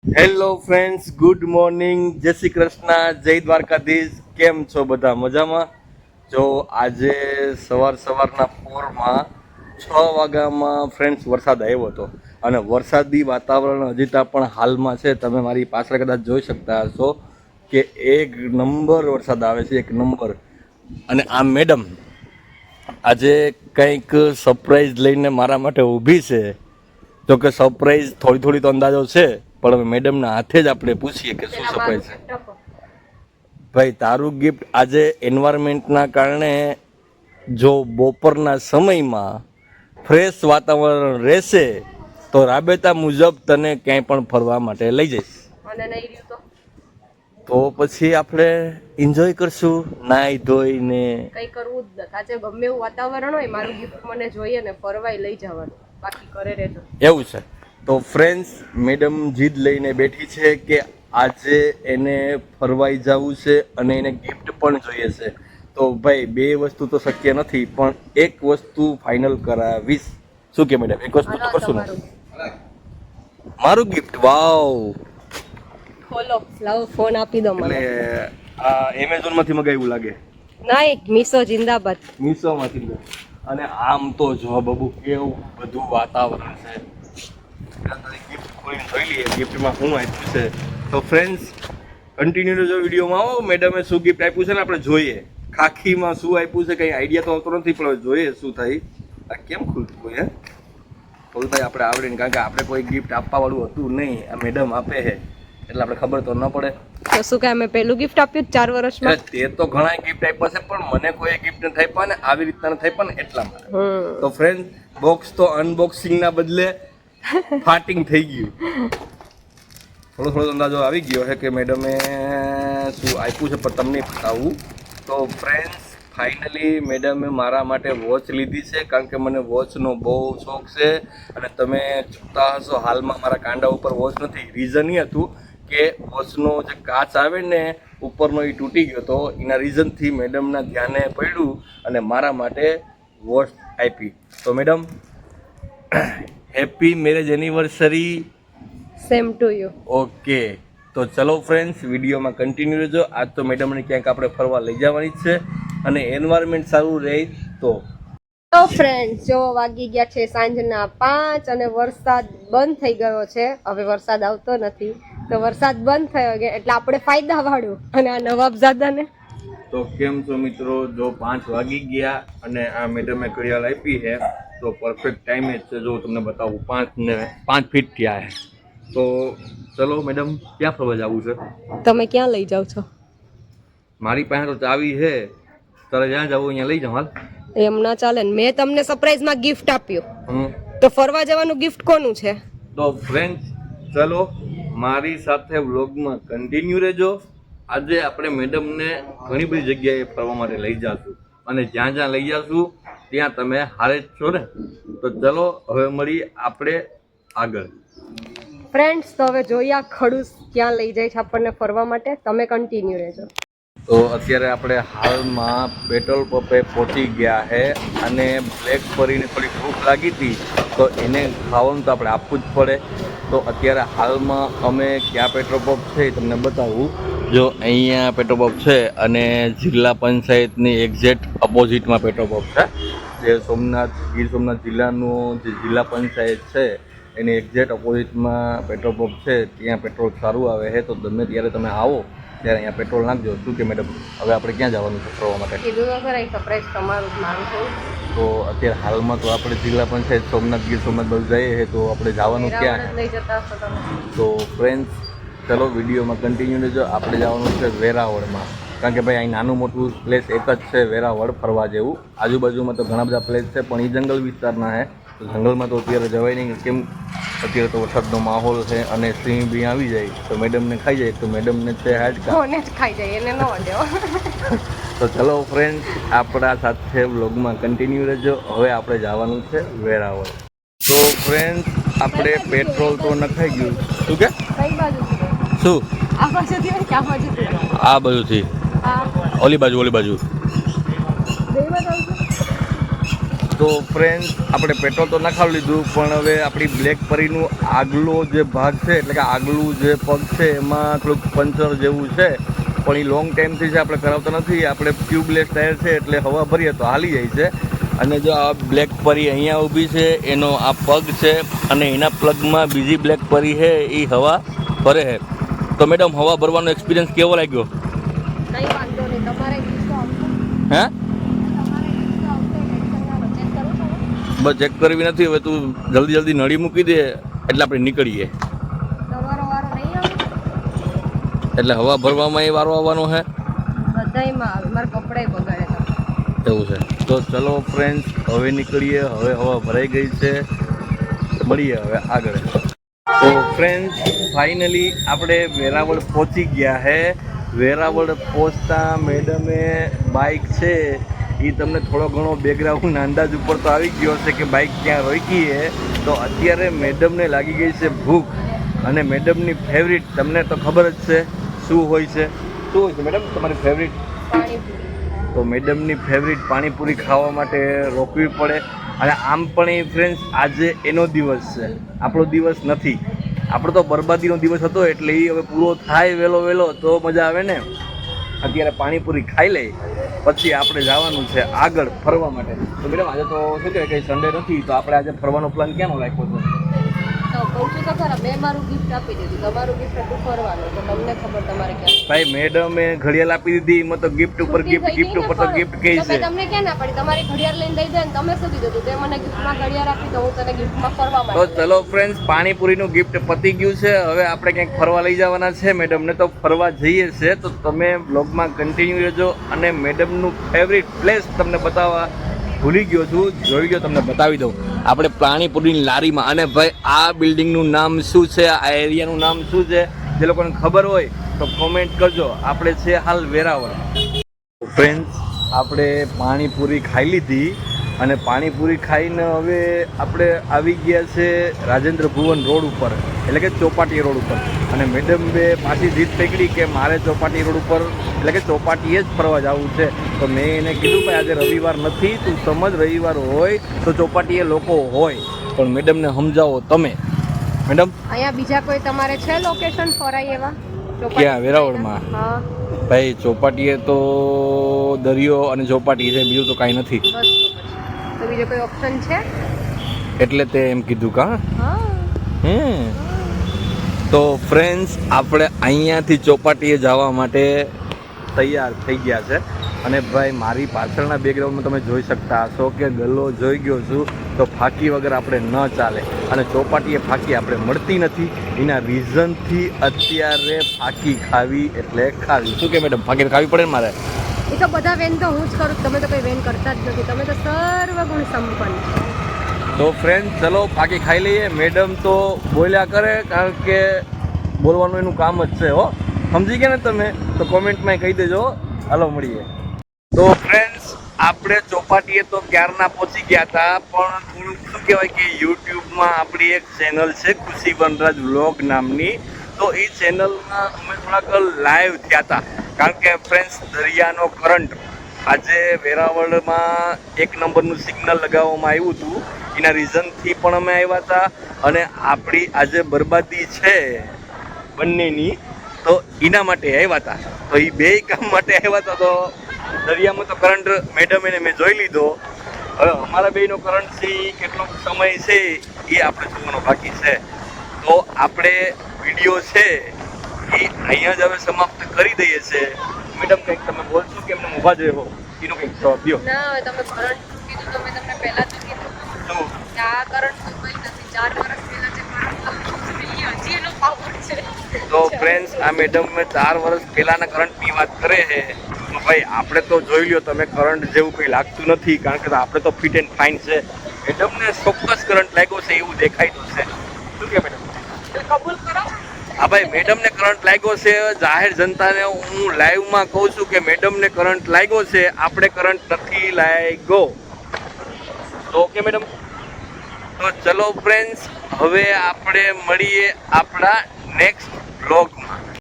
Hello friends, good morning, જય શ્રી કૃષ્ણ, જય દ્વારકાધીશ. કેમ છો બધા? મજામાં? જો આજે સવારના પોરમાં 6 વાગ્યામાં ફ્રેન્ડ્સ વરસાદ આવ્યો હતો અને વરસાદી વાતાવરણ હજી પણ હાલમાં છે. તમે મારી પાછળ કદાચ જોઈ શકતા હશો કે એક નંબર વરસાદ આવે છે, એક નંબર. અને આ મેડમ આજે કંઈક સરપ્રાઈઝ લઈને મારા માટે ઊભી છે. જો કે સરપ્રાઈઝ થોડી તો અંદાજો છે, પણ હવે મેડમના હાથે જ આપણે પૂછીએ કે શું સરપ્રાઈઝ છે. ભાઈ, તારું ગિફ્ટ આજે એન્વાયરમેન્ટના કારણે જો બપોરના સમયમાં ફ્રેશ વાતાવરણ રહેશે તો રાબેતા મુજબ તને ક્યાંય પણ ફરવા માટે લઈ જઈશ. અને નહીં રહ્યું તો પછી આપણે એન્જોય કરશું, નાઈ ધોઈને. કઈ કરવું જ નથી. આજે ગમે એવું વાતાવરણ હોય, મારું ગિફ્ટ મને જોઈએ ને ફરવાય લઈ જવાનું, બાકી કરે રહેજો. એવું છે. તો ફ્રેન્ડ્સ, મેડમ જીદ લઈને બેઠી છે કે આજે એને ફરવાઈ જવું છે અને એને ગિફ્ટ પણ જોઈએ છે. તો ભાઈ, બે વસ્તુ તો શક્ય નથી, પણ એક વસ્તુ ફાઇનલ કરાવીશ. શું કે મેડમ, એક વસ્તુ તો કરશું ને? મારું ગિફ્ટ. વાવ, ખોલો, લાવો ફોન આપી દો મને. એટલે આ એમેઝોન માંથી મગાવ્યું લાગે. નહીં, મીશો જિંદાબાદ. મીશો માંથી. અને આમ તો જો બબુ કેવું બધું વાતાવરણ છે. ગિફ્ટ ખોલીને જોઈ લઈએ ગિફ્ટમાં શું આપ્યું છે. તો ફ્રેન્ડ્સ, કન્ટિન્યુ રહેજો વિડીયોમાં. આવો, મેડમે શું ગિફ્ટ આપ્યું છે ને આપણે જોઈએ. ખાખીમાં શું આપ્યું છે કંઈ આઈડિયા તો આવતો નથી, પણ જોઈએ શું થાય. આ કેમ ખુલતું હોય? હે ખોલતા આપણે આવડે ને, કારણ કે આપણે કોઈ ગિફ્ટ આપવા વાળું હતું નહીં. આ મેડમ આપે છે એટલે આપણે ખબર તો ન પડે. તો શું કે અમે પહેલું ગિફ્ટ આપ્યું 4 વર્ષમાં? તે તો ઘણા ગિફ્ટ આપ્યા છે, પણ મને કોઈ ગિફ્ટ નથી આપ્યા ને આવી રીતના નથી આપ્યા ને એટલા માટે. તો ફ્રેન્ડ, બોક્સ તો અનબોક્સિંગ ના બદલે ફાટિંગ થઈ ગયું. થોડો અંદાજો આવી ગયો છે કે મેડમે શું આપ્યું છે, પણ તમને બતાવું. તો ફ્રેન્ડ્સ, ફાઇનલી મેડમે મારા માટે વોચ લીધી છે, કારણ કે મને વોચનો બહુ શોખ છે. અને તમે જોતા હશો હાલમાં મારા કાંડા ઉપર વોચ નથી. રીઝન એ હતું કે વોચનો જે કાચ આવે ને ઉપરનો, એ તૂટી ગયો હતો. એના રીઝનથી મેડમના ધ્યાને પડ્યું અને મારા માટે વોચ આપી. તો madam, happy marriage anniversary. Same to you. Okay, તો ચલો ફ્રેન્ડ્સ, વિડીયોમાં કન્ટિન્યુ રહેજો. આજ તો મેડમને ક્યાંક આપણે ફરવા લઈ જવાની જ છે અને એન્વાયરમેન્ટ સારું રહે તો. ફ્રેન્ડ્સ, જો વાગી ગયા છે સાંજના 5 અને વરસાદ બંધ થઈ ગયો છે. હવે વરસાદ આવતો નથી, તો વરસાદ બંધ થયો ગયા એટલે આપણે ફાયદા વાળું. અને આ નવાબજાદાને તો કેમ છો મિત્રો? જો 5 વાગી ગયા અને આ મેડમે ઘડિયાળ આપી છે તો પરફેક્ટ ટાઈમે જ છે. જો તમને બતાવું, 5 ફીટ થયા છે. તો ચલો મેડમ, ક્યાં ફરવા જવું છે? તમે ક્યાં લઈ જાવ છો? મારી પાસે તો ચાવી છે, તારે જ્યાં જવું અહીંયા લઈ જાવ. હાલ, એમ ના ચાલે ને. મેં તમને સરપ્રાઈઝમાં ગિફ્ટ આપ્યું, તો ફરવા જવાનું ગિફ્ટ કોનું છે? તો ફ્રેન્ડ્સ, ચલો મારી સાથે વ્લોગમાં કન્ટિન્યુ રહેજો. આજે આપણે મેડમને ઘણી બધી જગ્યાએ ફરવા માટે લઈ જઈશું અને જ્યાં લઈ જઈશું ત્યાં તમે હારે જ છો ને. તો ચલો હવે મળીએ આપણે આગળ. ફ્રેન્ડ્સ, તો હવે જોઈએ આ ખડૂસ ક્યાં લઈ જાય છે આપણને ફરવા માટે. તમે કન્ટિન્યુ રહેજો. તો અત્યારે આપણે હાલમાં પેટ્રોલ પંપે પહોંચી ગયા છે અને બ્લેક ફરીને થોડી ભૂખ લાગી હતી, તો એને ખાવાનું તો આપણે આપવું જ પડે. તો અત્યારે હાલમાં અમે ક્યાં પેટ્રોલ પંપ છે એ તમને બતાવું. જો અહીંયા પેટ્રોલ પંપ છે અને જિલ્લા પંચાયતની એક્ઝેક્ટ અપોઝિટમાં પેટ્રોલ પંપ છે. જે ગીર સોમનાથ જિલ્લાનું જે જિલ્લા પંચાયત છે એની એક્ઝેક્ટ અપોઝિટમાં પેટ્રોલ પંપ છે. ત્યાં પેટ્રોલ સારું આવે છે, તો ગમે ત્યારે તમે આવો ત્યારે અહીંયા પેટ્રોલ નાખજો. શું કે મેડમ, હવે આપણે ક્યાં જવાનું છે ફરવા માટે? કીધું તો ખરા, સરપ્રાઈઝ તમારું જ મારું છું. તો અત્યારે હાલમાં તો આપણે જિલ્લા પંચાયત સોમનાથ, ગીર સોમનાથ બધું જઈએ છીએ, તો આપણે જવાનું ક્યાં લઈ જતા હશો તમે? તો ફ્રેન્ડ્સ, ચલો વિડીયોમાં કન્ટિન્યુ રહેજો. આપણે જવાનું છે વેરાવળમાં, કારણ કે ભાઈ અહીં નાનું મોટું પ્લેસ એક જ છે વેરાવળ ફરવા જેવું. આજુબાજુમાં તો ઘણા બધા પ્લેસ છે, પણ એ જંગલ વિસ્તારના છે. તો જંગલમાં તો અત્યારે જવાય નહીં, કેમ અત્યારે તો વરસાદનો માહોલ છે અને સિંહ બી આવી જાય તો મેડમને ખાઈ જાય. તો મેડમને છે હાડકા, કોને જ ખાઈ જાય, એને ન દેવો. તો ચલો ફ્રેન્ડ, આપણા સાથે વ્લોગમાં કન્ટિન્યુ રહેજો. હવે આપણે જવાનું છે વેરાવળ. તો ફ્રેન્ડ, આપણે પેટ્રોલ તો નખાઈ ગયું. શું કે કઈ બાજુ? શું આ બાજુથી હોય કે આ બાજુથી? આ ઓલી બાજુ બે બાજુ. તો તો ફ્રેન્ડ્સ આપણે પેટ્રોલ તો નખાવી લીધું, પણ હવે આપણી બ્લેક પરીનું આગલો જે ભાગ છે એટલે કે આગલું જે પગ છે એમાં થોડુંક પંચર જેવું છે, પણ એ લોંગ ટાઈમથી છે આપણે કરાવતા નથી. આપણે ટ્યુબલેસ ટાયર છે એટલે હવા ભરીએ તો હાલી જાય છે. અને જો આ બ્લેક પરી અહીંયા ઊભી છે એનો આ પગ છે અને એના પ્લગમાં બીજી બ્લેક પરી છે એ હવા ભરે છે. તો મેડમ હવા ભરવાનો એક્સપિરિયન્સ કેવો લાગ્યો? કઈ વાંધો નહીં, તમારે ગુસ્સો આવશે, હે તમારે ગુસ્સો આવશે, ટેન્શન ના લો. ચેક કરું છું બસ ચેક કરવી નથી, હવે તું જલ્દી જલ્દી નળી મૂકી દે એટલે આપણે નીકળીએ. તમારો વારો નહીં આવે, એટલે હવા ભરવામાં એ વારો આવવાનો છે બધાયમાં આવે, મારા કપડાય બગાડે તમે. એવું છે. તો ચલો ફ્રેન્ડ્સ હવે નીકળીએ, હવે હવા ભરાઈ ગઈ છે, મળીએ હવે આગળ. તો ફ્રેન્ડ્સ ફાઇનલી આપણે વેરાવળ પહોંચી ગયા છે. વેરાવળ પહોંચતા મેડમે બાઇક છે એ તમને થોડો ઘણો બેકગ્રાઉન્ડ અંદાજ ઉપર તો આવી ગયો છે કે બાઇક ક્યાં રોકી છે. તો અત્યારે મેડમને લાગી ગઈ છે ભૂખ, અને મેડમની ફેવરિટ તમને તો ખબર જ છે શું હોય છે. શું હોય છે મેડમ તમારી ફેવરિટ? પાણીપુરી. તો મેડમની ફેવરિટ પાણીપુરી ખાવા માટે રોકવી પડે. અને આમ પણ એ ફ્રેન્ડ્સ આજે એનો દિવસ છે, આપણો દિવસ નથી. આપણો તો બરબાદીનો દિવસ હતો એટલે એ હવે પૂરો થાય વહેલો તો મજા આવે ને. અત્યારે પાણીપુરી ખાઈ લઈ પછી આપણે જવાનું છે આગળ ફરવા માટે. તો મેડમ આજે તો શું કહેવાય કંઈ સન્ડે નથી, તો આપણે આજે ફરવાનો પ્લાન ક્યાંનો રાખ્યો છે? તો કહું છું તો ખરા, મેં મારું ગિફ્ટ આપી દીધું, તમારું ગિફ્ટ હતું ફરવાનું, તો તમને ખબર તમારે ક્યાં. ભાઈ મેડમે ઘડિયાળ આપી દીધી, એમાં તો ગિફ્ટ ઉપર ગિફ્ટ ઉપર તો ગિફ્ટ કહી તો છે. મેં તમને ક્યાં ના પાડી, તમારી ઘડિયાળ લઈને દઈ દે ને તમે શું દીધું હતું, તે મને ગિફ્ટમાં ઘડિયાળ આપી, તો હું તને ગિફ્ટમાં ફરવા તો માટે. ચલો ફ્રેન્ડ્સ પાણીપુરીનું ગિફ્ટ પતી ગયું છે. હવે આપણે ક્યાંક ફરવા લઈ જવાના છે મેડમને, તો ફરવા જઈએ છે. તો તમે બ્લોગમાં કન્ટિન્યુ રહેજો, અને મેડમનું ફેવરિટ પ્લેસ તમને બતાવવા ભૂલી ગયો છું, જોઈ ગયો તમને બતાવી દઉં. આપણે પાણીપુરીની લારીમાં, અને ભાઈ આ બિલ્ડિંગનું નામ શું છે, આ એરિયાનું નામ શું છે, જે લોકોને ખબર હોય તો કોમેન્ટ કરજો. આપણે છે હાલ વેરાવળ. ફ્રેન્ડ્સ આપણે પાણીપુરી ખાઈ લીધી, અને પાણીપુરી ખાઈને હવે આપણે આવી ગયા છે રાજેન્દ્ર ભુવન રોડ ઉપર, એટલે કે ચોપાટી રોડ ઉપર. અને મેડમ બે પાછી જીત પકડી કે મારે ચોપાટી રોડ ઉપર એટલે કે ચોપાટીએ જ ફરવા જવું છે. તો મેં એને કીધું ભાઈ આજે રવિવાર નથી, તું સમજ રવિવાર હોય તો ચોપાટીએ લોકો હોય, પણ મેડમને સમજાવો તમે. મેડમ અહીંયા બીજા કોઈ તમારે છે લોકેશન ફરાય એવા? ક્યાં? વેરાવળમાં? હા ભાઈ ચોપાટીએ તો દરિયો અને ચોપાટી છે, બીજું તો કાંઈ નથી. બસ તો બીજો કોઈ ઓપ્શન છે? એટલે તે એમ કીધું કા? હા. તો ફ્રેન્ડ્સ આપણે અહીંયાથી ચોપાટીએ જવા માટે તૈયાર થઈ ગયા છે. અને ભાઈ મારી પાછળના બેકગ્રાઉન્ડમાં તમે જોઈ શકતા હશો કે ગલ્લો જોઈ ગયો છું, તો ફાંકી વગર આપણે ન ચાલે. અને ચોપાટીએ ફાંકી આપણે મળતી નથી, એના રીઝનથી અત્યારે ફાંકી ખાવી એટલે ખાવી. શું કે મેડમ ફાંકી ખાવી પડે ને મારે? એ તો બધા વેન તો હું જ કરું, તમે તો કોઈ વેન કરતા જ નથી, તમે તો સર્વગુણ સંપન્ન. તો ફ્રેન્ડ ચલો ફાંકી ખાઈ લઈએ. મેડમ તો બોલ્યા કરે, કારણ કે બોલવાનું એનું કામ જ છે. હો સમજી ગયા ને તમે? તો કોમેન્ટમાં કહી દેજો. હાલો મળીએ. તો ફ્રેન્ડ્સ આપણે ચોપાટીએ તો ક્યારના પહોંચી ગયા હતા, પણ થોડુંક શું કહેવાય કે યુટ્યુબમાં આપણી એક ચેનલ છે ખુશી વનરાજ વ્લોગ નામની. તો એ ચેનલમાં અમે થોડાક લાઈવ થયા હતા, કારણ કે ફ્રેન્ડ્સ દરિયાનો કરંટ આજે વેરાવળમાં 1 નંબરનું સિગ્નલ લગાવવામાં આવ્યું હતું, એના રીઝનથી પણ અમે આવ્યા હતા. અને આપણી આજે બરબાદી છે બંનેની, તો એના માટે આવ્યા હતા. તો એ બે કામ માટે આવ્યા હતા. તો દરિયામાં તો કરંટ મેડમ એને મેં જોઈ લીધો. હવે અમારા બેનો કરંટ છે કેટલો સમય છે એ આપણે જોવાનો બાકી છે. તો આપણે વિડીયો છે એ અહીંયા જ હવે સમાપ્ત કરી દઈએ છીએ. મેડમ કંઈક તમે બોલશો કે એમને ઊભા જ રહો, એનો કંઈક જવાબ દો. ના હવે તમે કરંટ કીધું, તમે તમને પહેલા જ કીધું શું? કે આ કરંટ તો કોઈ નથી, 4 વર્ષ પહેલા જે કરંટ લાગ્યો છે એ હજી એનો પાવર છે. તો ફ્રેન્ડ્સ આ મેડમ 4 વર્ષ પહેલાના કરંટની વાત કરે છે. તો ભાઈ આપણે તો જોઈ લ્યો તમે, કરંટ જેવું કંઈ લાગતું નથી, કારણ કે આપણે તો ફિટ એન્ડ ફાઇન છે. મેડમને ચોક્કસ કરંટ લાગ્યો છે એવું દેખાય છે. શું કે મેડમ? કબૂલ કરો. હા ભાઈ મેડમને કરંટ લાગ્યો છે. જાહેર જનતાને હું લાઈવમાં કહું છું કે મેડમને કરંટ લાગ્યો છે, આપણે કરંટ નથી લાગ્યો. તો ઓકે મેડમ. તો ચલો ફ્રેન્ડ્સ હવે આપણે મળીએ આપણા નેક્સ્ટ બ્લોગમાં.